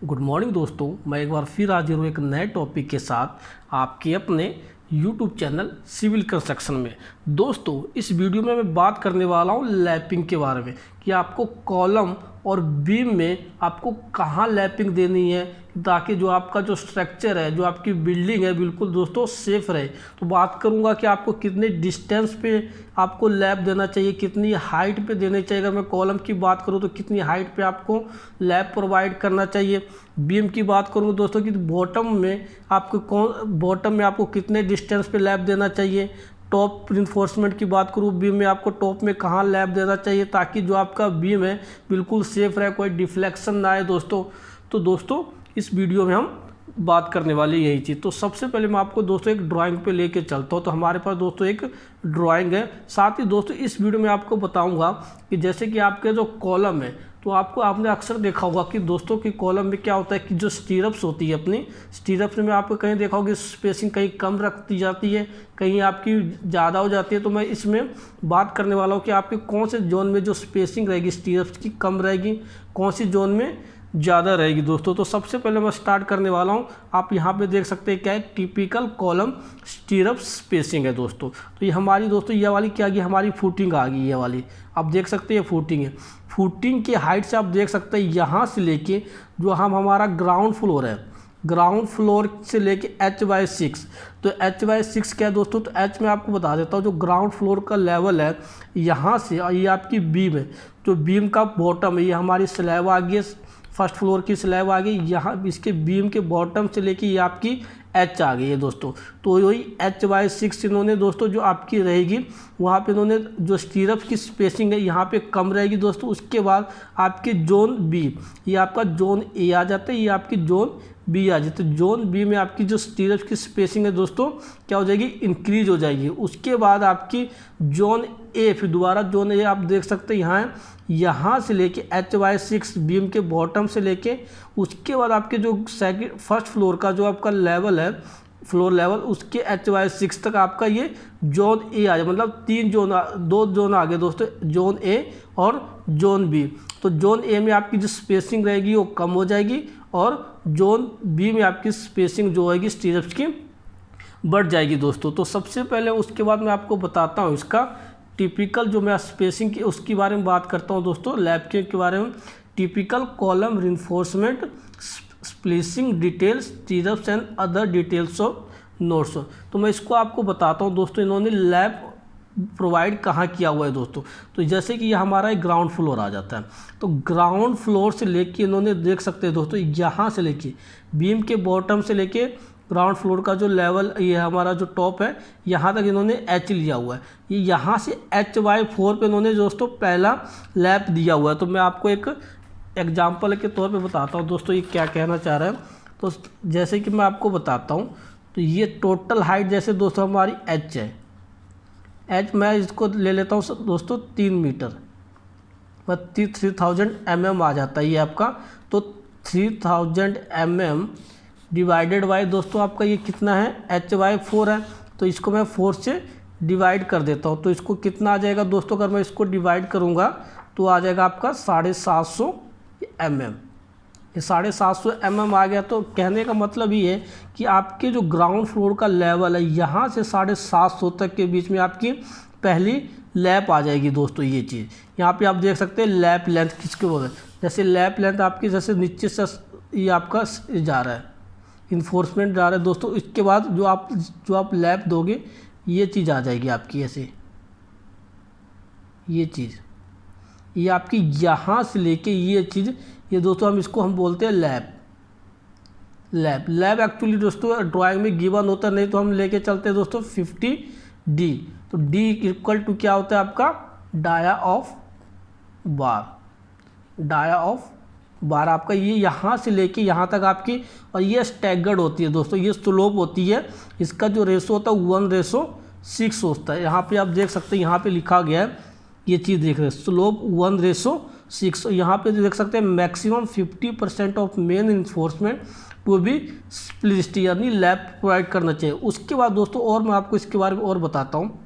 Good morning दोस्तों, मैं एक बार फिर हाजिर हूँ एक नए टॉपिक के साथ आपके अपने यूट्यूब चैनल सिविल कंस्ट्रक्शन में। दोस्तों, इस वीडियो में मैं बात करने वाला हूँ लैपिंग के बारे में कि आपको कॉलम और बीम में आपको कहाँ लैपिंग देनी है ताकि जो आपका जो स्ट्रक्चर है, जो आपकी बिल्डिंग है, बिल्कुल दोस्तों सेफ रहे। तो बात करूँगा कि आपको कितने डिस्टेंस पे आपको लैप देना चाहिए, कितनी हाइट पे देनी चाहिए। अगर मैं कॉलम की बात करूँ तो कितनी हाइट पे आपको लैप प्रोवाइड करना चाहिए। बीम की बात करूँ दोस्तों कि बॉटम में आपको कितने डिस्टेंस पे लैप देना चाहिए। टॉप रिइंफोर्समेंट की बात करूँ, बीम में आपको टॉप में कहाँ लैप देना चाहिए ताकि जो आपका बीम है बिल्कुल सेफ रहे, कोई डिफ्लेक्शन ना आए दोस्तों। तो दोस्तों, इस वीडियो में हम बात करने वाली यही चीज़। तो सबसे पहले मैं आपको दोस्तों एक ड्राइंग पे लेके चलता हूँ। तो हमारे पास दोस्तों एक ड्राइंग है। साथ ही दोस्तों इस वीडियो में आपको बताऊंगा कि जैसे कि आपके जो कॉलम है, तो आपने अक्सर देखा होगा कि दोस्तों की कॉलम में क्या होता है कि जो स्टीरप्स होती है, अपनी स्टीरप्स में आपको कहीं देखा होगा स्पेसिंग कहीं कम रखती जाती है, कहीं आपकी ज़्यादा हो जाती है। तो मैं इसमें बात करने वाला हूँ कि आपके कौन से जोन में जो स्पेसिंग रहेगी स्टीरप्स की कम रहेगी, कौन सी जोन में ज़्यादा रहेगी दोस्तों। तो सबसे पहले मैं स्टार्ट करने वाला हूँ। आप यहाँ पे देख सकते हैं क्या है, टिपिकल कॉलम स्टीरप स्पेसिंग है दोस्तों। तो ये हमारी दोस्तों ये वाली क्या आ गई, हमारी फुटिंग आ गई। ये वाली आप देख सकते हैं फुटिंग है। फुटिंग की हाइट से आप देख सकते हैं यहाँ से लेके जो हमारा ग्राउंड फ्लोर है, ग्राउंड फ्लोर से लेके h/6। तो h/6 क्या है दोस्तों, तो h में आपको बता देता हूँ जो ग्राउंड फ्लोर का लेवल है यहाँ से, ये आपकी बीम है, जो बीम का बॉटम है, ये हमारी स्लैब आ गई, फर्स्ट फ्लोर की स्लैब आ गई। यहाँ इसके बीम के बॉटम से लेके ये आपकी h आ गई है दोस्तों। तो वही h/6 इन्होंने दोस्तों जो आपकी रहेगी वहाँ पे इन्होंने जो स्टीरप्स की स्पेसिंग है यहाँ पे कम रहेगी दोस्तों। उसके बाद आपके जोन बी, ये आपका जोन ए आ जाता है, ये आपकी जोन बी आ जाती है। जोन बी में आपकी जो स्टीरप्स की स्पेसिंग है दोस्तों क्या हो जाएगी, इंक्रीज हो जाएगी। उसके बाद आपकी जोन ए, फिर दोबारा जोन ए आप देख सकते हैं यहाँ से लेके h/6 बीम के बॉटम से लेके उसके बाद आपके जो सेकंड फर्स्ट फ्लोर का जो आपका लेवल है, फ्लोर लेवल, उसके h/6 तक आपका ये जोन ए आ जाए। मतलब दो जोन आ गए दोस्तों, जोन ए और जोन बी। तो जोन ए में आपकी जो स्पेसिंग रहेगी वो कम हो जाएगी और जोन बी में आपकी स्पेसिंग जो होगी स्टीरप्स की बढ़ जाएगी दोस्तों। तो सबसे पहले उसके बाद मैं आपको बताता हूँ इसका टिपिकल जो मैं स्पेसिंग की उसके बारे में बात करता हूँ दोस्तों, लैपिंग के बारे में। Typical column reinforcement splicing details stirrups and other details of notes. तो मैं इसको आपको बताता हूँ दोस्तों, इन्होंने लैप प्रोवाइड कहाँ किया हुआ है दोस्तों। तो जैसे कि ये हमारा एक ग्राउंड फ्लोर आ जाता है, तो ग्राउंड फ्लोर से लेके इन्होंने देख सकते हैं दोस्तों यहाँ से लेके बीम के बॉटम से लेके ग्राउंड फ्लोर का जो लेवल, ये हमारा जो टॉप है, यहाँ तक इन्होंने h लिया हुआ है। ये यहाँ से h/4 पे इन्होंने दोस्तों पहला लैप दिया हुआ है। तो मैं आपको एक एग्जांपल के तौर पे बताता हूँ दोस्तों ये क्या कहना चाह रहा है। तो जैसे कि मैं आपको बताता हूँ, तो ये टोटल हाइट जैसे दोस्तों हमारी h है, h मैं इसको ले लेता हूँ दोस्तों 3 मीटर, 3000 mm आ जाता है ये आपका। तो 3000 mm डिवाइडेड बाय दोस्तों आपका ये कितना है, h/4 है। तो इसको मैं 4 से डिवाइड कर देता हूँ। तो इसको कितना आ जाएगा दोस्तों, अगर मैं इसको डिवाइड करूँगा तो आ जाएगा आपका 750 mm। ये 750 mm आ गया। तो कहने का मतलब ये है कि आपके जो ग्राउंड फ्लोर का लेवल है यहाँ से 750 तक के बीच में आपकी पहली लैप आ जाएगी दोस्तों। ये चीज़ यहाँ पे आप देख सकते हैं लैप लेंथ किसके बोल रहे हैं। जैसे लैप लेंथ आपकी जैसे नीचे से ये आपका जा रहा है, इन्फोर्समेंट जा रहा है दोस्तों। इसके बाद जो आप लैप दोगे ये चीज़ आ जाएगी आपकी ऐसे, ये चीज़ ये आपकी यहाँ से लेके ये चीज़, ये दोस्तों हम बोलते हैं लैप एक्चुअली दोस्तों ड्राइंग में गिवन होता है, नहीं तो हम लेके चलते हैं दोस्तों 50D। तो D इक्वल टू क्या होता है आपका, डाया ऑफ बार आपका, ये यहाँ से लेके यहाँ तक आपकी, और ये स्टैगर्ड होती है दोस्तों, ये स्लोप होती है। इसका जो रेशो होता है 1:6 होता है। यहाँ पे आप देख सकते हैं, यहाँ पे लिखा गया है, ये चीज़ देख रहे हैं, स्लोप 1:6। यहाँ पे देख सकते हैं maximum 50% of main reinforcement to be spliced, यानी लैप प्रोवाइड करना चाहिए। उसके बाद दोस्तों और मैं आपको इसके बारे में और बताता हूँ।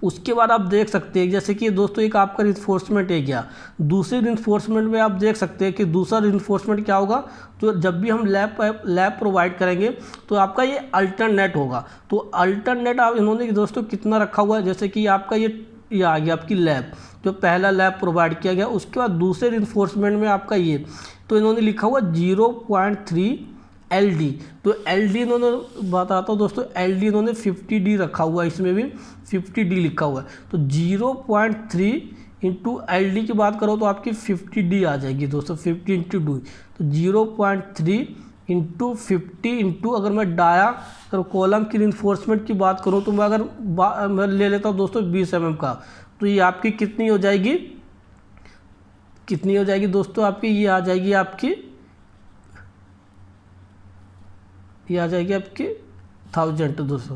उसके बाद आप देख सकते हैं जैसे कि दोस्तों एक आपका रिइंफोर्समेंट है गया, दूसरे रिइंफोर्समेंट में आप देख सकते हैं कि दूसरा रिइंफोर्समेंट क्या होगा, तो जब भी हम लैब प्रोवाइड करेंगे तो आपका ये अल्टरनेट होगा। तो अल्टरनेट आप इन्होंने दोस्तों कितना रखा हुआ है, जैसे कि आपका ये आ गया आपकी लैब, जो पहला लैब प्रोवाइड किया गया, उसके बाद दूसरे रिइंफोर्समेंट में आपका ये, तो इन्होंने लिखा हुआ 0.3 LD। तो LD इन्होंने बताता हूँ दोस्तों, LD इन्होंने 50D रखा हुआ है, इसमें भी 50D लिखा हुआ है। तो 0.3 इंटू LD की बात करो तो आपकी 50D आ जाएगी दोस्तों, 50 इंटू 2, तो 0.3 इंटू 50 इंटू, अगर मैं डाया अगर कॉलम की रिइंफोर्समेंट की बात करूँ तो मैं मैं ले लेता हूँ दोस्तों 20 mm का, तो ये आपकी कितनी हो जाएगी, कितनी हो जाएगी दोस्तों आपकी, ये आ जाएगी आपकी, ये आ जाएगी आपकी 1000 दोस्तों।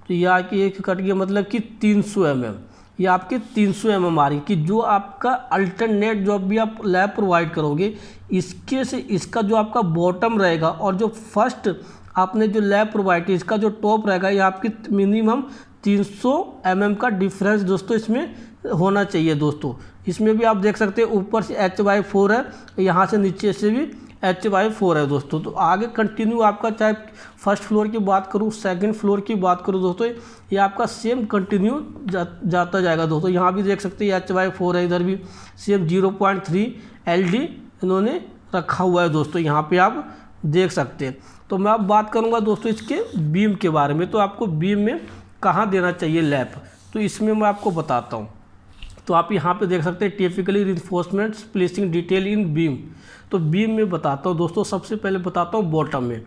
तो ये आपकी एक कट गया, मतलब कि 300 mm, ये आपके 300 mm आ रही, कि जो आपका अल्टरनेट जो भी आप लैब प्रोवाइड करोगे इसके से इसका जो आपका बॉटम रहेगा और जो फर्स्ट आपने जो लैब प्रोवाइड की इसका जो टॉप रहेगा, ये आपकी मिनिमम 300 mm का डिफरेंस दोस्तों इसमें होना चाहिए दोस्तों। इसमें भी आप देख सकते हैं ऊपर से h/4 है, यहाँ से नीचे से भी h/4 है दोस्तों। तो आगे कंटिन्यू आपका चाहे फर्स्ट फ्लोर की बात करूँ, सेकंड फ्लोर की बात करूँ दोस्तों, ये आपका सेम कंटिन्यू जाता जाएगा दोस्तों। यहाँ भी देख सकते हैं h/4 है, इधर भी सेम 0.3 LD इन्होंने रखा हुआ है दोस्तों, यहाँ पे आप देख सकते हैं। तो मैं अब बात करूँगा दोस्तों इसके बीम के बारे में। तो आपको बीम में कहाँ देना चाहिए लैप, तो इसमें मैं आपको बताता हूँ। तो आप यहाँ पे देख सकते हैं typically reinforcement placing detail in beam. तो बीम में बताता हूँ दोस्तों, सबसे पहले बताता हूँ बॉटम में।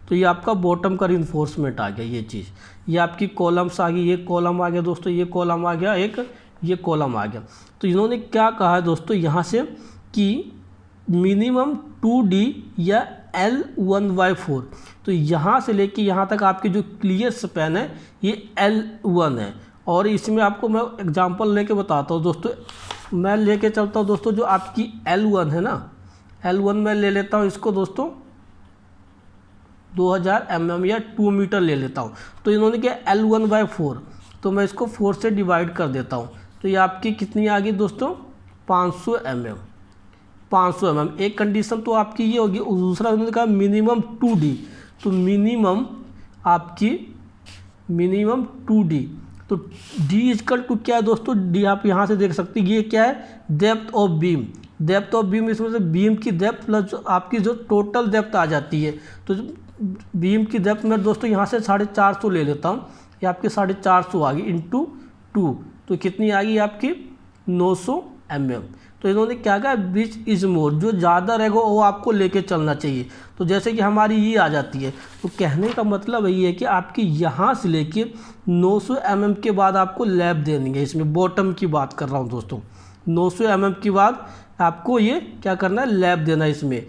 तो ये आपका बॉटम का रिइंफोर्समेंट आ गया, ये चीज़, ये आपकी कॉलम्स आ गई, ये कॉलम आ गया दोस्तों, ये कॉलम आ गया, एक ये कॉलम आ गया। तो इन्होंने क्या कहा है दोस्तों यहाँ से कि मिनिमम 2D या L1/4। तो यहाँ से लेके यहाँ तक आपकी जो क्लियर स्पैन है ये L1 है। और इसमें आपको मैं एग्जांपल लेके बताता हूँ दोस्तों, मैं लेके चलता हूँ दोस्तों जो आपकी L1 है ना, L1 मैं ले लेता हूँ इसको दोस्तों 2000 mm या 2 मीटर ले लेता हूँ। तो इन्होंने क्या L1/4, तो मैं इसको 4 से डिवाइड कर देता हूँ, तो ये आपकी कितनी आ गई दोस्तों 500 mm। 500 mm एक कंडीशन तो आपकी ये होगी। दूसरा उन्होंने कहा मिनिमम 2D, तो मिनिमम आपकी मिनिमम 2D, तो D इक्वल टू क्या है दोस्तों, D आप यहाँ से देख सकते हैं, ये क्या है depth of beam. Depth of beam इसमें से बीम की डेप्थ प्लस आपकी जो टोटल डेप्थ आ जाती है। तो बीम की डेप्थ मैं दोस्तों यहाँ से 450 ले लेता हूँ, ये आपकी 450 आ गई इंटू 2, तो कितनी आ गई आपकी 900 mm। तो इन्होंने क्या कहा विच इज़ मोर, जो ज़्यादा रहेगा वो आपको लेके चलना चाहिए। तो जैसे कि हमारी ये आ जाती है, तो कहने का मतलब यही है कि आपकी यहाँ से लेके 900 mm के बाद आपको लैब देनी है। इसमें बॉटम की बात कर रहा हूँ दोस्तों, 900 mm के बाद आपको ये क्या करना है लैब देना है। इसमें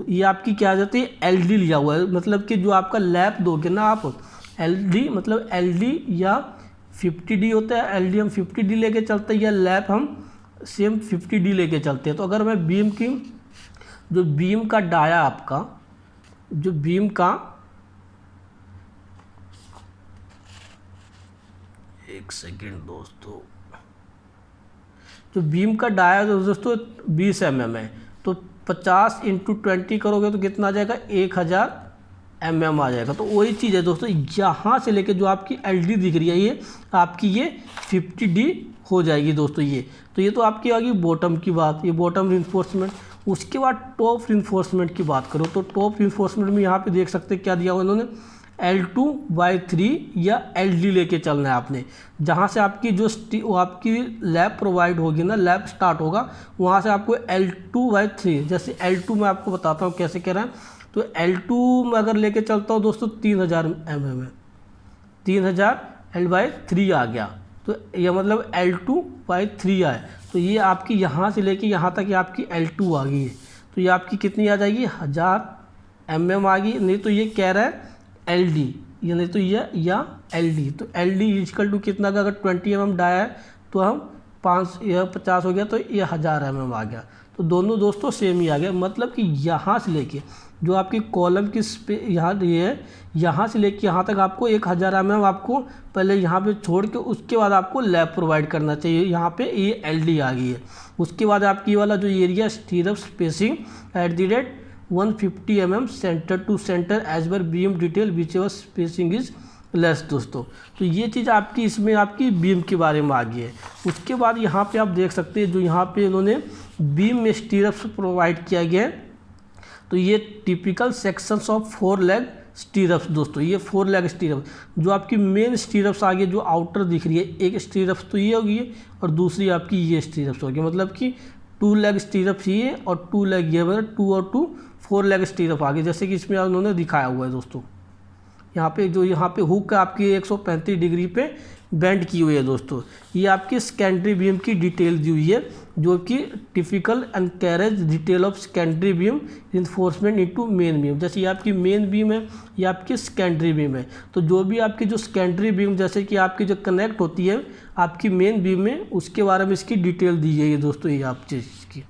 ये आपकी क्या आ जाती है LD लिया हुआ है, मतलब कि जो आपका लैब दोगे ना आप LD, मतलब LD या 50D होता है, LD हम 50D लेके चलते हैं या लैब हम सेम 50D लेके चलते हैं। तो अगर मैं बीम की जो बीम का डाया आपका जो बीम का एक सेकेंड दोस्तों, जो बीम का डाया दोस्तों 20 mm है, तो 50 इंटू 20 करोगे तो कितना आ जाएगा 1000 mm आ जाएगा। तो वही चीज़ है दोस्तों, यहाँ से लेके जो आपकी LD दिख रही है ये आपकी ये 50D हो जाएगी दोस्तों ये। तो ये तो आपकी आ गई बॉटम की बात, ये बॉटम रिइंफोर्समेंट। उसके बाद टॉप रिइंफोर्समेंट की बात करो तो टॉप रिइंफोर्समेंट में यहाँ पे देख सकते हैं क्या दिया हुआ इन्होंने L2/3 या LD लेके चलना है आपने। जहाँ से आपकी जो आपकी लैब प्रोवाइड होगी ना, लैब स्टार्ट होगा वहाँ से आपको L2/3, जैसे L2 मैं आपको बताता हूँ कैसे कह रहा है। तो L2 में अगर लेके चलता हूँ दोस्तों 3000 mm है, 3000 L/3 आ गया, तो यह मतलब L2/3 आए। तो ये आपकी यहाँ से लेके यहाँ तक ये आपकी L2 आ गई है। तो ये आपकी कितनी आ जाएगी 1000 mm आ गई। नहीं तो ये कह रहा है LD, ये नहीं तो ये या LD, तो LD इक्वल टू कितना का, अगर 20 mm डाया है तो हम 50 हो गया, तो ये 1000 mm आ गया। तो दोनों दोस्तों सेम ही आ गया। मतलब कि यहाँ से लेके जो आपकी कॉलम की यहाँ ये है, यहाँ से लेके यहाँ तक आपको 1000 mm आपको पहले यहाँ पे छोड़ के उसके बाद आपको लैप प्रोवाइड करना चाहिए। यहाँ पे ये LD आ गई है। उसके बाद आपकी वाला जो area stirrup spacing @ 150 mm centre to centre edge पर beam detail whichever spacing is less दोस्तों। तो ये चीज़ आपकी इसमें आपकी बीम के बारे में आ गई है। उसके बाद यहाँ पे आप देख सकते हैं जो यहाँ पे इन्होंने बीम में स्टीरअप्स प्रोवाइड किया गया है। तो ये टिपिकल सेक्शंस ऑफ 4 लेग स्टीरअप्स दोस्तों, ये 4 लेग स्टीरअप जो आपकी मेन स्टीरअप्स आगे जो आउटर दिख रही है, एक स्टीरअप्स तो ये होगी और दूसरी आपकी ये स्टीरअप्स होगी। मतलब कि 2 लेग स्टीरअप्स ये और 2 लेग ये, मतलब 2 और 2 4 लेग स्टीरअप आगे, जैसे कि इसमें उन्होंने दिखाया हुआ है दोस्तों। यहाँ पे जो यहाँ पे हुक आपकी 135 डिग्री पे बेंड की हुई है दोस्तों। ये आपकी सेकेंडरी बीम की डिटेल दी हुई है, जो कि typical anchorage detail of secondary beam reinforcement into main beam. जैसे ये आपकी मेन बीम है, ये आपकी सेकेंडरी बीम है। तो जो भी आपकी जो सेकेंडरी बीम जैसे कि आपकी जो कनेक्ट होती है आपकी मेन बीम में, उसके बारे में इसकी डिटेल दी गई है दोस्तों, ये आप चीज़ की।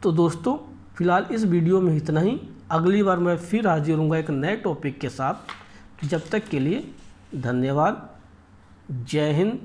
तो दोस्तों फिलहाल इस वीडियो में इतना ही। अगली बार मैं फिर हाजिर होऊंगा एक नए टॉपिक के साथ। जब तक के लिए धन्यवाद। जय हिंद,